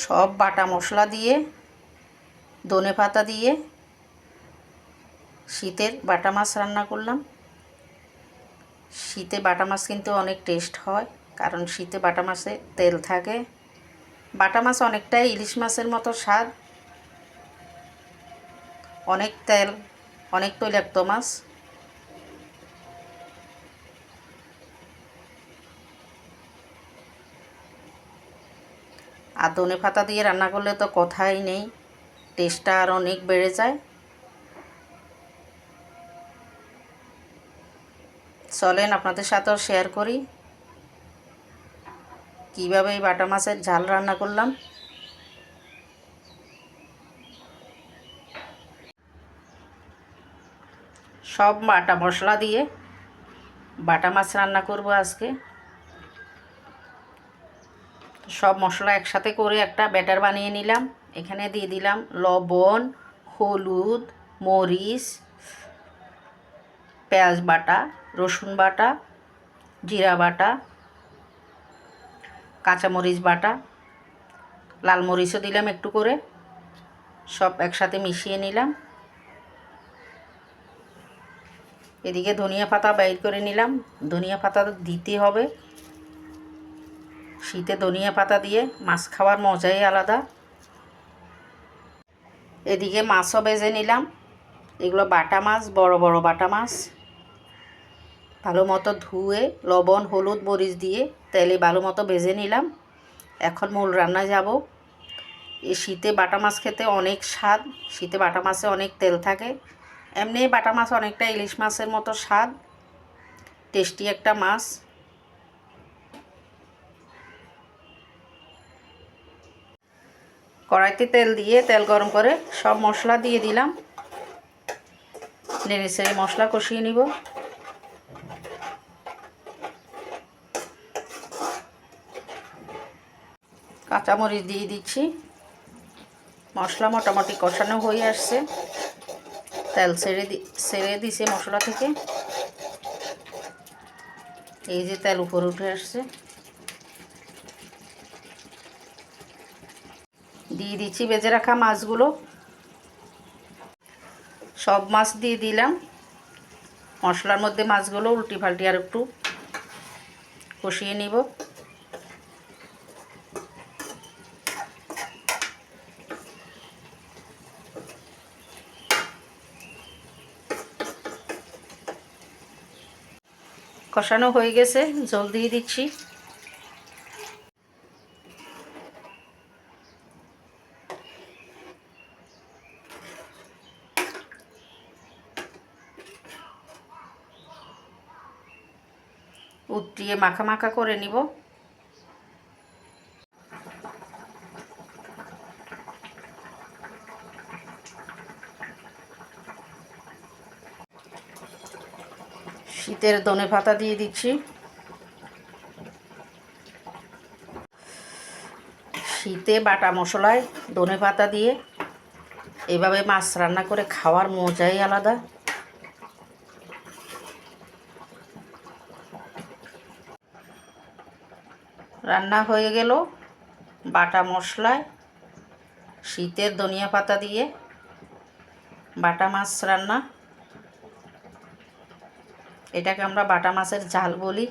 সব বাটা মশলা দিয়ে ধনেপাতা দিয়ে শীতের বাটা মাছ রান্না করলাম। শীতে বাটা মাছ কিন্তু অনেক টেস্ট হয়, কারণ শীতে বাটা মাছে তেল থাকে। বাটা মাছ অনেকটাই ইলিশ মাছের মতো স্বাদ, অনেক তেল, অনেক তৈলাক্ত মাছ। আর ধনেপাতা দিয়ে রান্না করলে তো কথাই নেই, টেস্টটা আর অনেক বেড়ে যায়। চলেন আপনাদের সাথেও শেয়ার করি কীভাবে এই বাটা মাছের ঝাল রান্না করলাম। সব বাটা মশলা দিয়ে বাটা মাছ রান্না করব আজকে। সব মশলা একসাথে করে একটা ব্যাটার বানিয়ে নিলাম। এখানে দিয়ে দিলাম লবণ, হলুদ, মরিচ, পেঁয়াজ বাটা, রসুন বাটা, জিরা বাটা, কাঁচামরিচ বাটা, লাল মরিচও দিলাম একটু করে। সব একসাথে মিশিয়ে নিলাম। এদিকে ধনিয়া পাতা বাইর করে নিলাম। ধনিয়া পাতা দিতে হবে, শীতে ধনিয়া পাতা দিয়ে মাছ খাওয়ার মজাই আলাদা। এদিকে মাছও ভেজে নিলাম। এগুলো বাটা মাছ, বড় বড় বাটা মাছ। ভালো মতো ধুয়ে লবণ, হলুদ, মরিচ দিয়ে তেলে ভালো মতো ভেজে নিলাম। এখন মূল রান্নায় যাব। এই শীতে বাটা মাছ খেতে অনেক স্বাদ। শীতে বাটা মাছে অনেক তেল থাকে। এমনি বাটা মাছ অনেকটা ইলিশ মাছের মতো স্বাদ, টেস্টি একটা মাছ। কড়াইতে তেল দিয়ে তেল গরম করে সব মশলা দিয়ে দিলাম। নেড়ে চেড়ে মশলা কষিয়ে নিব। কাঁচামরিচ দিয়ে দিচ্ছি। মশলা মোটামুটি কষানো হয়ে আসছে, তেল ছেড়ে দিছে মশলা থেকে। এই যে তেল উপরে উঠে আসছে। দিয়ে দিচ্ছি ভেজে রাখা মাছগুলো। সব মাছ দিয়ে দিলাম মশলার মধ্যে। মাছগুলো উল্টি পাল্টি আর একটু কষিয়ে নিব। কষানো হয়ে গেছে, জল দিয়ে দিচ্ছি। উতরিয়ে মাখা মাখা করে নিব। শীতের ধনেপাতা দিয়ে দিচ্ছি। শীতে বাটা মশলায় ধনেপাতা দিয়ে এভাবে মাছ রান্না করে খাওয়ার মজাই আলাদা। রান্না হয়ে গেল বাটা মশলায় শীতের ধনিয়া পাতা দিয়ে বাটা মাছ রান্না। এটাকে আমরা বাটা মাছের ঝাল বলি।